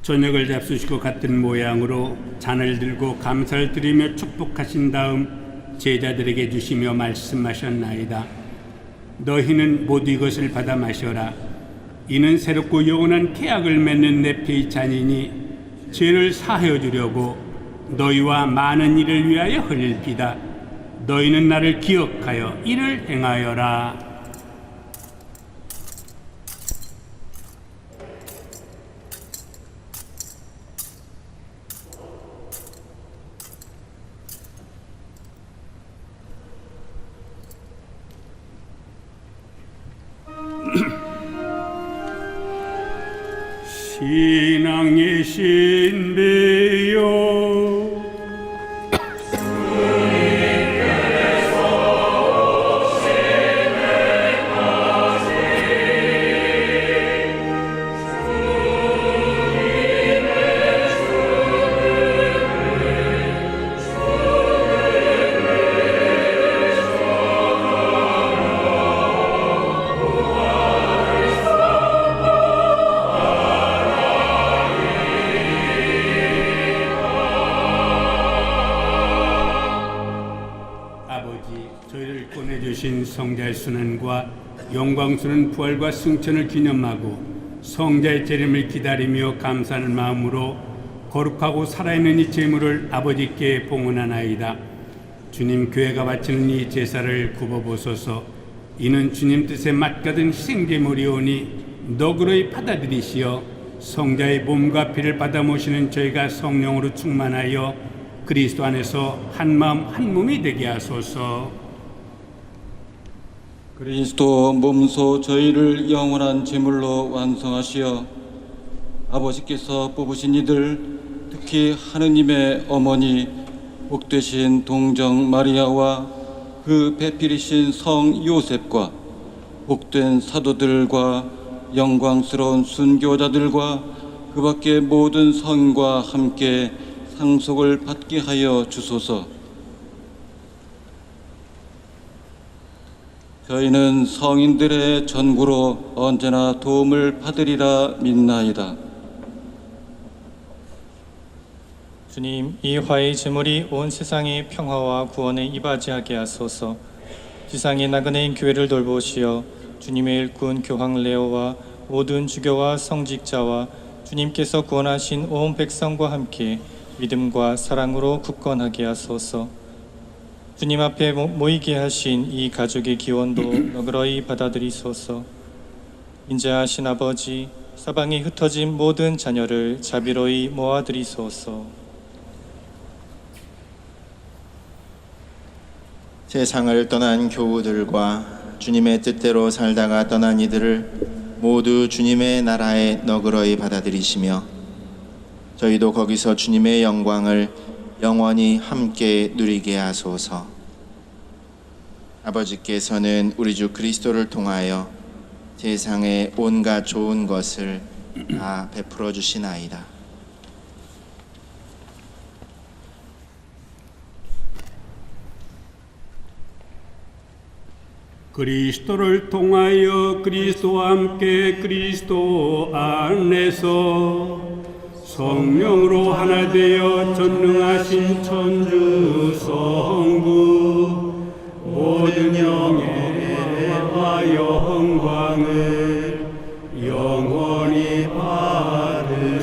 E: 저녁을 잡수시고 같은 모양으로 잔을 들고 감사를 드리며 축복하신 다음 제자들에게 주시며 말씀하셨나이다. 너희는 모두 이것을 받아 마셔라. 이는 새롭고 영원한 계약을 맺는 내 피의 잔이니 죄를 사하여 주려고 너희와 많은 이를 위하여 흘릴 피다. 너희는 나를 기억하여 이를 행하여라. 신앙의 신비요 성자의 순환과 영광스러운 부활과 승천을 기념하고 성자의 재림을 기다리며 감사하는 마음으로 거룩하고 살아있는 이 제물을 아버지께 봉헌하나이다. 주님, 교회가 바치는 이 제사를 굽어보소서. 이는 주님 뜻에 맞거든 희생제물이오니 너그러이 받아들이시어 성자의 몸과 피를 받아 모시는 저희가 성령으로 충만하여 그리스도 안에서 한마음 한몸이 되게 하소서.
F: 그리스도 몸소 저희를 영원한 제물로 완성하시어 아버지께서 뽑으신 이들, 특히 하느님의 어머니 복되신 동정 마리아와 그 배필이신 성 요셉과 복된 사도들과 영광스러운 순교자들과 그 밖의 모든 성인과 함께 상속을 받게 하여 주소서. 저희는 성인들의 전구로 언제나 도움을 받으리라 믿나이다.
J: 주님, 이 화의 제물이 온 세상의 평화와 구원에 이바지하게 하소서. 지상의 나그네인 교회를 돌보시어 주님의 일꾼 교황 레오와 모든 주교와 성직자와 주님께서 구원하신 온 백성과 함께 믿음과 사랑으로 굳건하게 하소서. 주님 앞에 모이게 하신 이 가족의 기원도 너그러이 받아들이소서. 인자하신 아버지, 사방에 흩어진 모든 자녀를 자비로이 모아드리소서.
K: 세상을 떠난 교우들과 주님의 뜻대로 살다가 떠난 이들을 모두 주님의 나라에 너그러이 받아들이시며 저희도 거기서 주님의 영광을 영원히 함께 누리게 하소서. 아버지께서는 우리 주 그리스도를 통하여 세상의 온갖 좋은 것을 다 베풀어 주시나이다.
E: 그리스도를 통하여 그리스도와 함께 그리스도 안에서 성령으로 하나 되어 전능하신 천주 성부 모든 영예와 영광을 영원히 받으소서.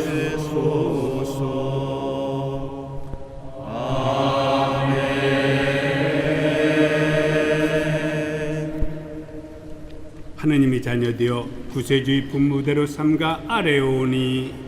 E: 하느님이 자녀되어 구세주의 분무대로 삼가 아뢰오니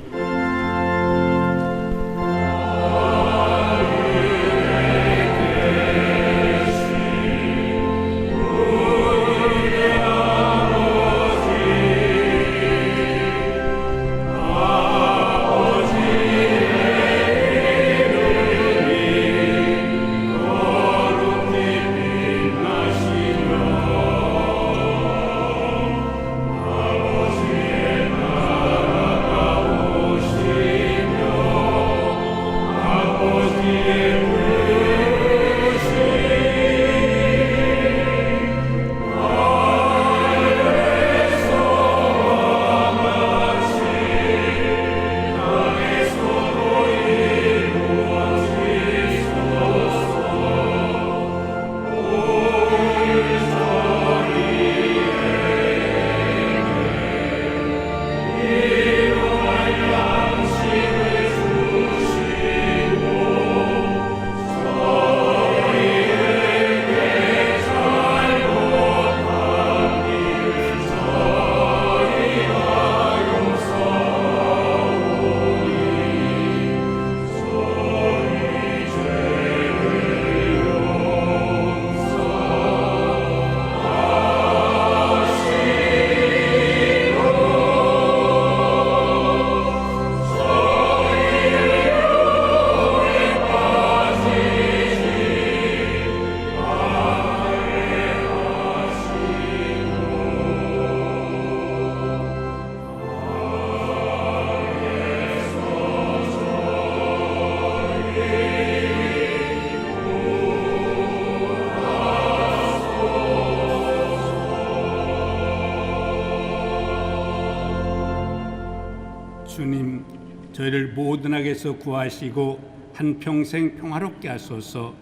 E: 주님, 저희를 모든 악에서 구하시고 한평생 평화롭게 하소서.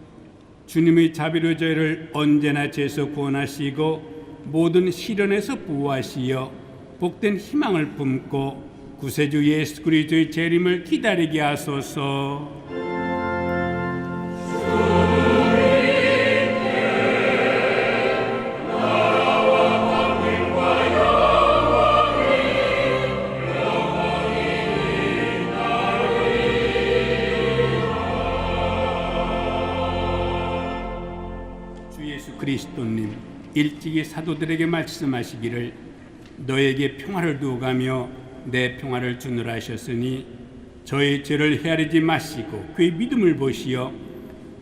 E: 주님의 자비로 저희를 언제나 죄에서 구원하시고 모든 시련에서 보호하시어 복된 희망을 품고 구세주 예수 그리스도의 재림을 기다리게 하소서. 주 예수 그리스도님 일찍이 사도들에게 말씀하시기를 너에게 평화를 두어 가며 내 평화를 주노라 하셨으니 저희 죄를 헤아리지 마시고 그의 믿음을 보시어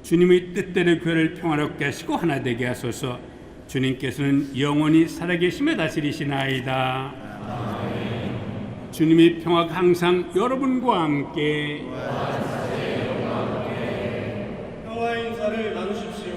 E: 주님의 뜻대로 교회를 평화롭게 하시고 하나 되게 하소서. 주님께서는 영원히 살아계시며 다스리시나이다. 주님의 평화가 항상 여러분과 함께
D: 평화의 인사를 나누십시오.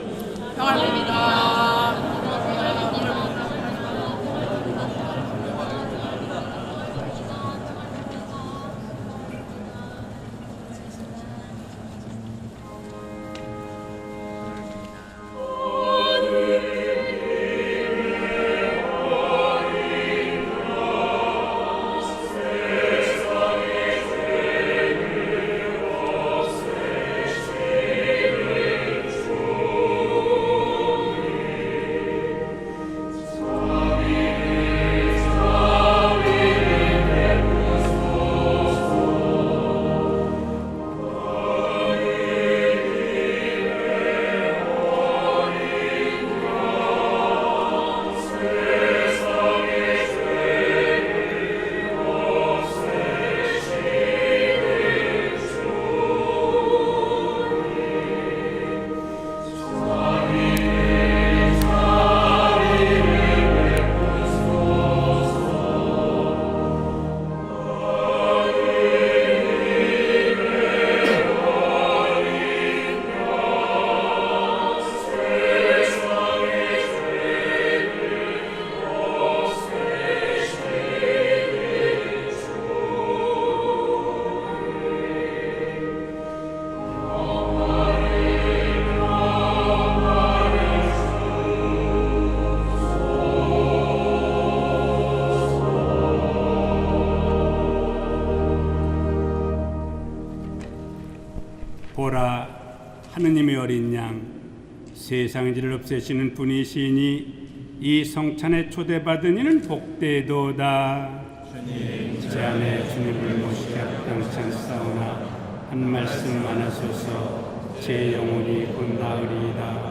E: 보라 하느님의 어린 양 세상의 죄를 없애시는 분이시니 이 성찬에 초대받은 이는 복되도다. 제 안에 주님을 모시기 합당찮사오나 한 말씀만 하소서. 제 영혼이 곧 나으리이다.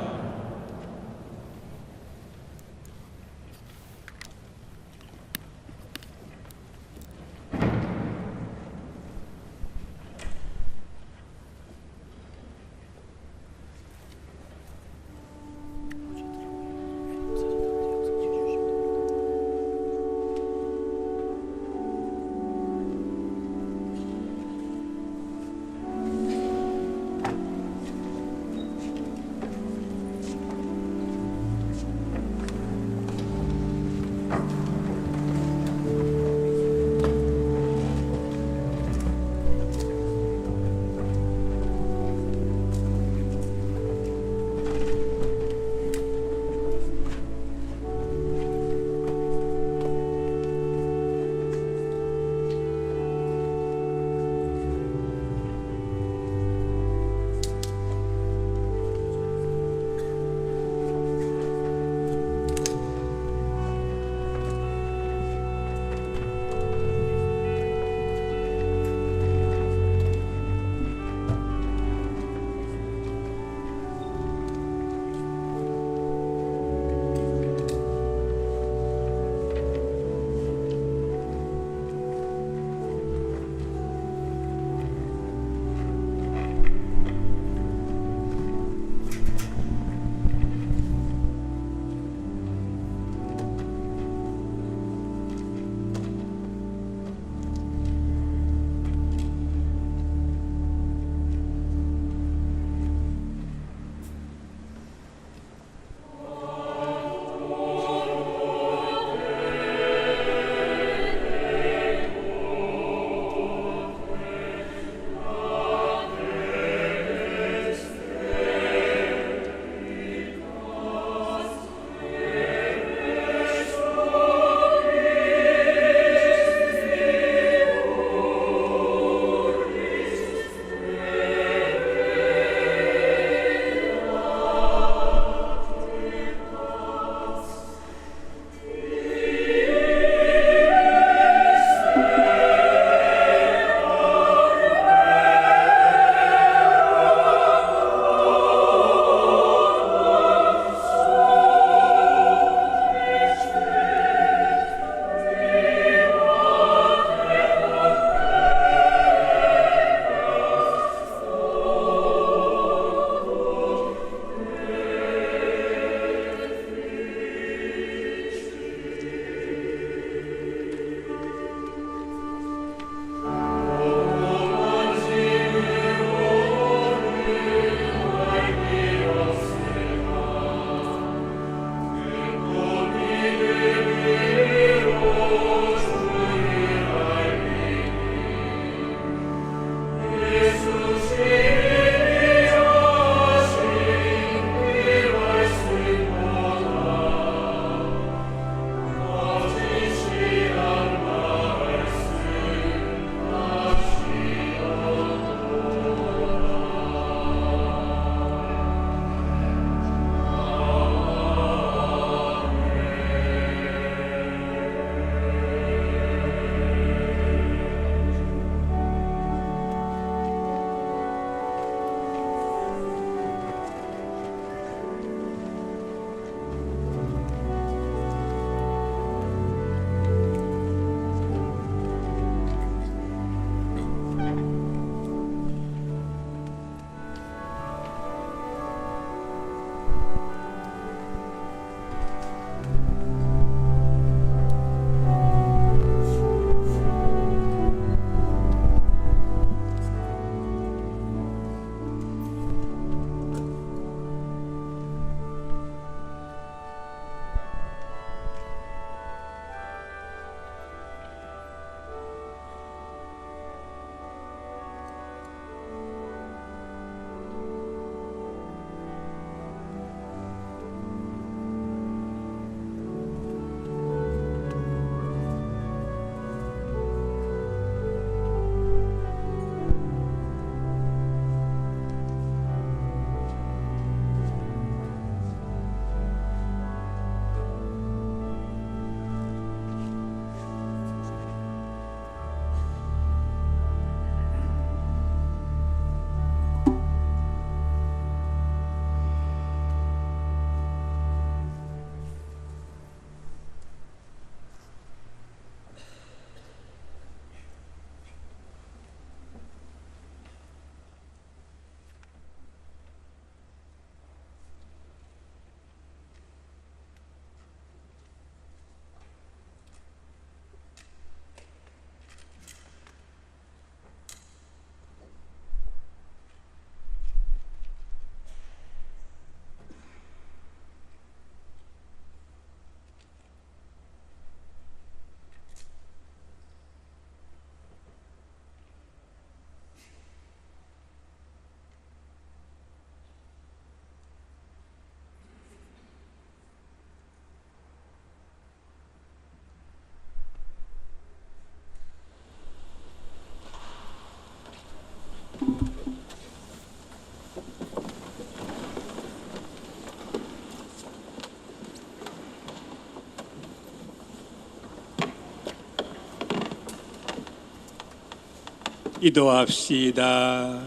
E: 기도합시다.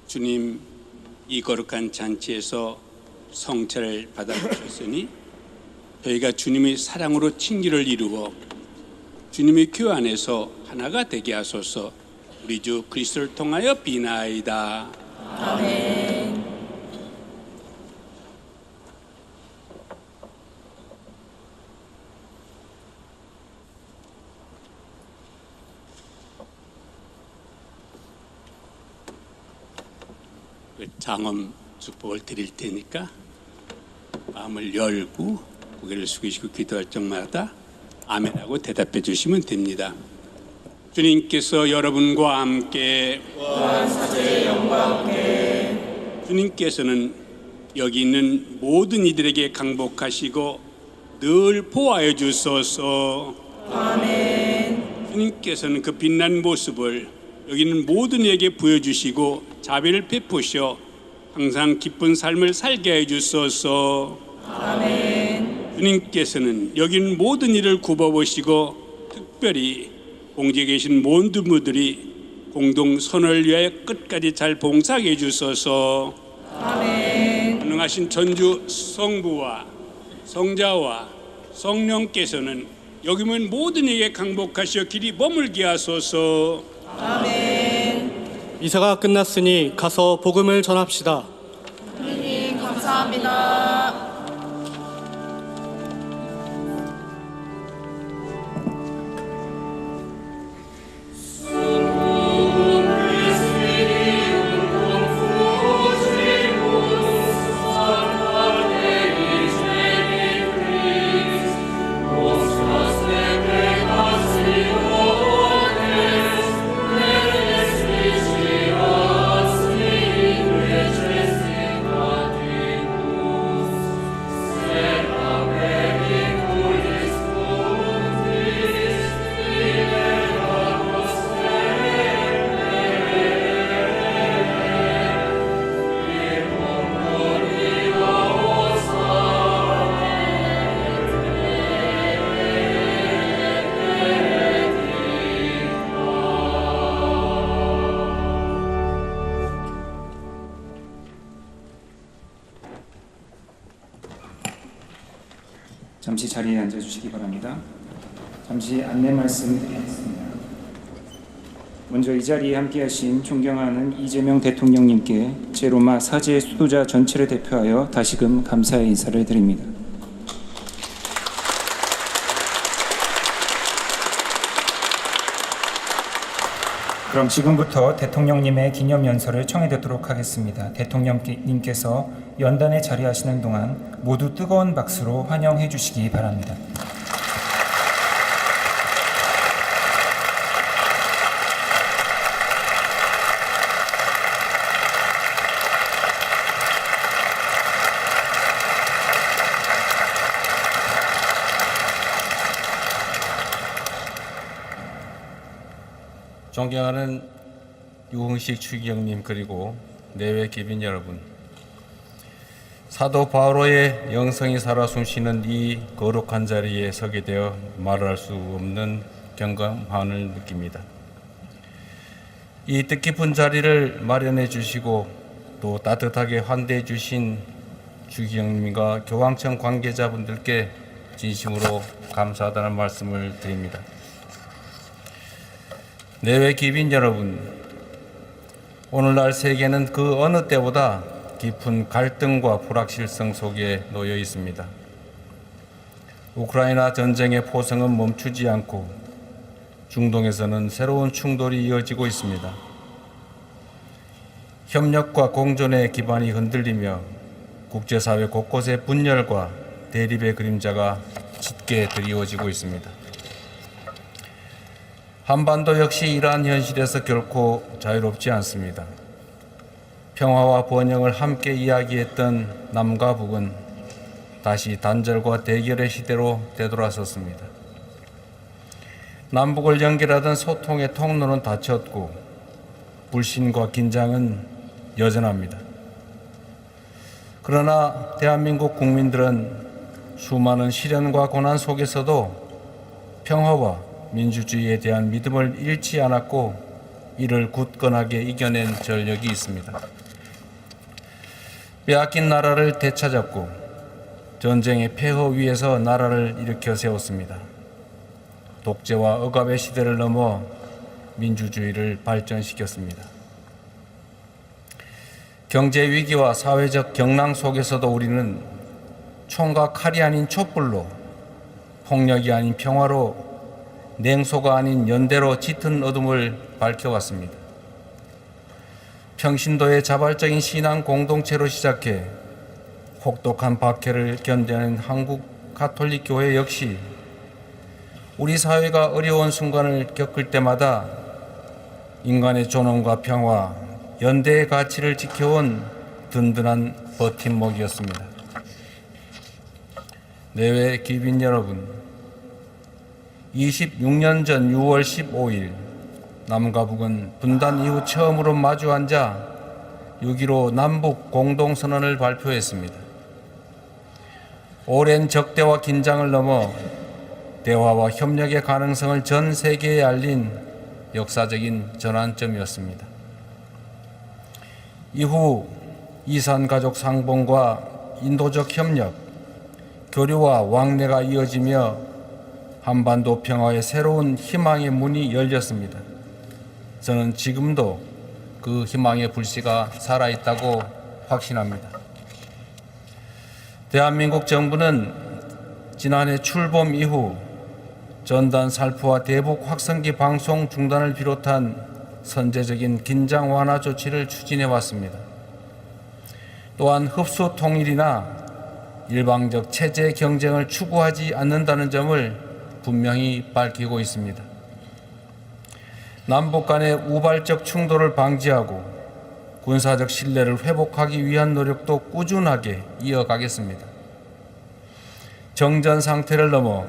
E: 주님, 이 거룩한 잔치에서 성체를 받아주셨으니 저희가 주님의 사랑으로 친기를 이루어 주님의 교회 안에서 하나가 되게 하소서. 우리 주 그리스도를 통하여 비나이다.
I: 아멘.
E: 장엄 축복을 드릴 테니까 마음을 열고 고개를 숙이시고 기도할 적마다 아멘하고 대답해 주시면 됩니다. 주님께서 여러분과 함께
I: 사제의 영과 함께
E: 주님께서는 여기 있는 모든 이들에게 강복하시고 늘 보호하여 주소서.
I: 아멘.
E: 주님께서는 그 빛난 모습을 여기 있는 모든 이에게 보여주시고 자비를 베푸셔 항상 기쁜 삶을 살게 해 주소서.
I: 아멘.
E: 주님께서는 여기 있는 모든 일을 굽어보시고 특별히 공지에 계신 모든 분들이 공동 선을 위하여 끝까지 잘 봉사하게 해 주소서.
I: 아멘.
E: 가능하신 전주 성부와 성자와 성령께서는 여기 있는 모든 이에게 강복하시어 길이 머물게 하소서.
I: 아멘.
D: 미사가 끝났으니 가서 복음을 전합시다.
I: 주님 감사합니다.
L: 잠시 자리에 앉아주시기 바랍니다. 잠시 안내 말씀드리겠습니다. 먼저 이 자리에 함께하신 존경하는 이재명 대통령님께 제로마 사제 수도자 전체를 대표하여 다시금 감사의 인사를 드립니다. 그럼 지금부터 대통령님의 기념연설을 청해 듣도록 하겠습니다. 대통령님께서 연단에 자리하시는 동안 모두 뜨거운 박수로 환영해 주시기 바랍니다.
M: 존경하는 유흥식 추기경님 그리고 내외 귀빈 여러분, 사도 바오로의 영성이 살아 숨쉬는 이 거룩한 자리에 서게 되어 말할 수 없는 경감함을 느낍니다. 이 뜻깊은 자리를 마련해 주시고 또 따뜻하게 환대해 주신 추기경님과 교황청 관계자분들께 진심으로 감사하다는 말씀을 드립니다. 내외 귀빈 여러분, 오늘날 세계는 그 어느 때보다 깊은 갈등과 불확실성 속에 놓여 있습니다. 우크라이나 전쟁의 포성은 멈추지 않고 중동에서는 새로운 충돌이 이어지고 있습니다. 협력과 공존의 기반이 흔들리며 국제사회 곳곳에 분열과 대립의 그림자가 짙게 드리워지고 있습니다. 한반도 역시 이러한 현실에서 결코 자유롭지 않습니다. 평화와 번영을 함께 이야기했던 남과 북은 다시 단절과 대결의 시대로 되돌아섰습니다. 남북을 연결하던 소통의 통로는 닫혔고 불신과 긴장은 여전합니다. 그러나 대한민국 국민들은 수많은 시련과 고난 속에서도 평화와 민주주의에 대한 믿음을 잃지 않았고 이를 굳건하게 이겨낸 전력이 있습니다. 빼앗긴 나라를 되찾았고 전쟁의 폐허 위에서 나라를 일으켜 세웠습니다. 독재와 억압의 시대를 넘어 민주주의를 발전시켰습니다. 경제 위기와 사회적 경랑 속에서도 우리는 총과 칼이 아닌 촛불로, 폭력이 아닌 평화로, 냉소가 아닌 연대로 짙은 어둠을 밝혀왔습니다. 평신도의 자발적인 신앙 공동체로 시작해 혹독한 박해를 견뎌낸 한국 가톨릭 교회 역시 우리 사회가 어려운 순간을 겪을 때마다 인간의 존엄과 평화, 연대의 가치를 지켜온 든든한 버팀목이었습니다. 내외 귀빈 여러분, 26년 전 6월 15일 남과 북은 분단 이후 처음으로 마주 앉아 6.15 남북 공동선언을 발표했습니다. 오랜 적대와 긴장을 넘어 대화와 협력의 가능성을 전 세계에 알린 역사적인 전환점이었습니다. 이후 이산가족 상봉과 인도적 협력, 교류와 왕래가 이어지며 한반도 평화의 새로운 희망의 문이 열렸습니다. 저는 지금도 그 희망의 불씨가 살아있다고 확신합니다. 대한민국 정부는 지난해 출범 이후 전단 살포와 대북 확성기 방송 중단을 비롯한 선제적인 긴장 완화 조치를 추진해 왔습니다. 또한 흡수 통일이나 일방적 체제 경쟁을 추구하지 않는다는 점을 분명히 밝히고 있습니다. 남북 간의 우발적 충돌을 방지하고 군사적 신뢰를 회복하기 위한 노력도 꾸준하게 이어가겠습니다. 정전 상태를 넘어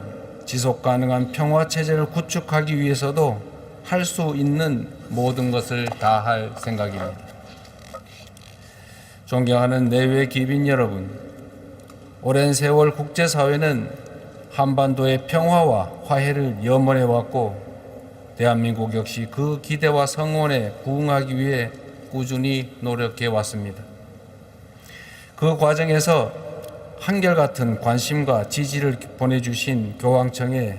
M: 지속 가능한 평화 체제를 구축하기 위해서도 할 수 있는 모든 것을 다할 생각입니다. 존경하는 내외 귀빈 여러분, 오랜 세월 국제사회는 한반도의 평화와 화해를 염원해 왔고 대한민국 역시 그 기대와 성원에 부응하기 위해 꾸준히 노력해 왔습니다. 그 과정에서 한결같은 관심과 지지를 보내주신 교황청에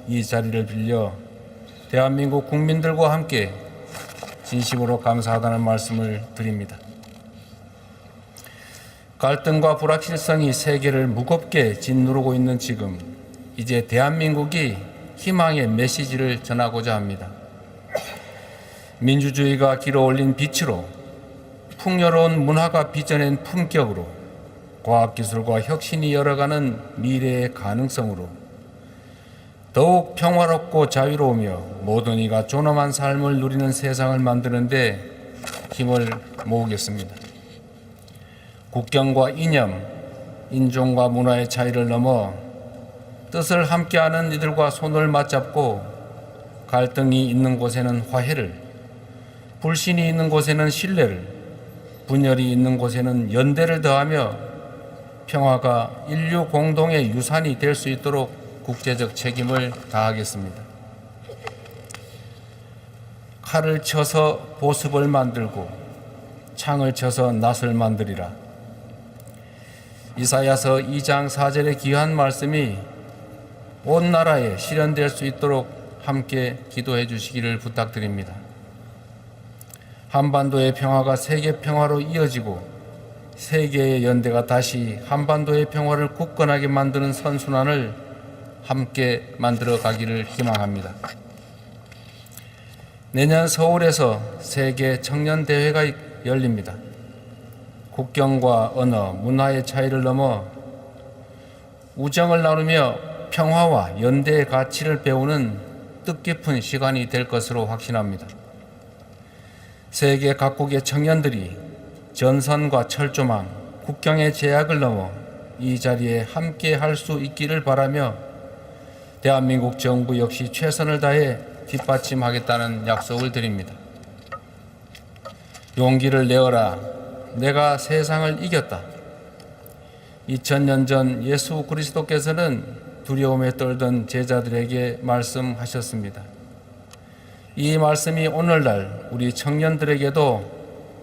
M: 이 자리를 빌려 대한민국 국민들과 함께 진심으로 감사하다는 말씀을 드립니다. 갈등과 불확실성이 세계를 무겁게 짓누르고 있는 지금, 이제 대한민국이 희망의 메시지를 전하고자 합니다. 민주주의가 길어올린 빛으로, 풍요로운 문화가 빚어낸 품격으로, 과학기술과 혁신이 열어가는 미래의 가능성으로 더욱 평화롭고 자유로우며 모든 이가 존엄한 삶을 누리는 세상을 만드는 데 힘을 모으겠습니다. 국경과 이념, 인종과 문화의 차이를 넘어 뜻을 함께하는 이들과 손을 맞잡고 갈등이 있는 곳에는 화해를, 불신이 있는 곳에는 신뢰를, 분열이 있는 곳에는 연대를 더하며 평화가 인류 공동의 유산이 될 수 있도록 국제적 책임을 다하겠습니다. 칼을 쳐서 보습을 만들고 창을 쳐서 낫을 만들이라. 이사야서 2장 4절의 귀한 말씀이 온 나라에 실현될 수 있도록 함께 기도해 주시기를 부탁드립니다. 한반도의 평화가 세계 평화로 이어지고 세계의 연대가 다시 한반도의 평화를 굳건하게 만드는 선순환을 함께 만들어 가기를 희망합니다. 내년 서울에서 세계 청년 대회가 열립니다. 국경과 언어, 문화의 차이를 넘어 우정을 나누며 평화와 연대의 가치를 배우는 뜻깊은 시간이 될 것으로 확신합니다. 세계 각국의 청년들이 전선과 철조망, 국경의 제약을 넘어 이 자리에 함께 할 수 있기를 바라며 대한민국 정부 역시 최선을 다해 뒷받침하겠다는 약속을 드립니다. 용기를 내어라. 내가 세상을 이겼다. 2000년 전 예수 그리스도께서는 두려움에 떨던 제자들에게 말씀하셨습니다. 이 말씀이 오늘날 우리 청년들에게도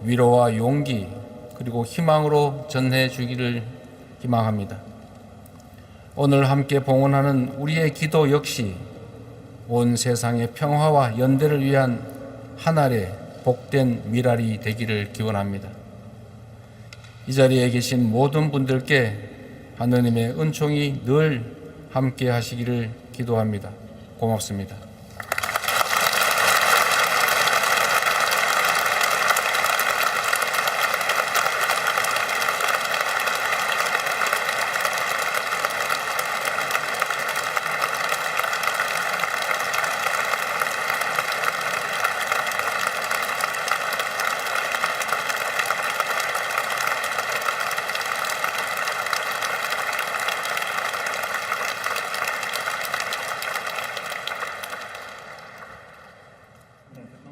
M: 위로와 용기 그리고 희망으로 전해 주기를 희망합니다. 오늘 함께 봉헌하는 우리의 기도 역시 온 세상의 평화와 연대를 위한 하늘의 복된 미랄이 되기를 기원합니다. 이 자리에 계신 모든 분들께 하느님의 은총이 늘 함께 하시기를 기도합니다. 고맙습니다.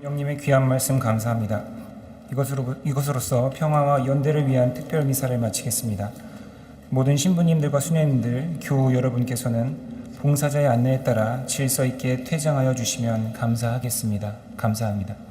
L: 대통령님의 귀한 말씀 감사합니다. 이것으로서 평화와 연대를 위한 특별 미사를 마치겠습니다. 모든 신부님들과 수녀님들, 교우 여러분께서는 봉사자의 안내에 따라 질서 있게 퇴장하여 주시면 감사하겠습니다. 감사합니다.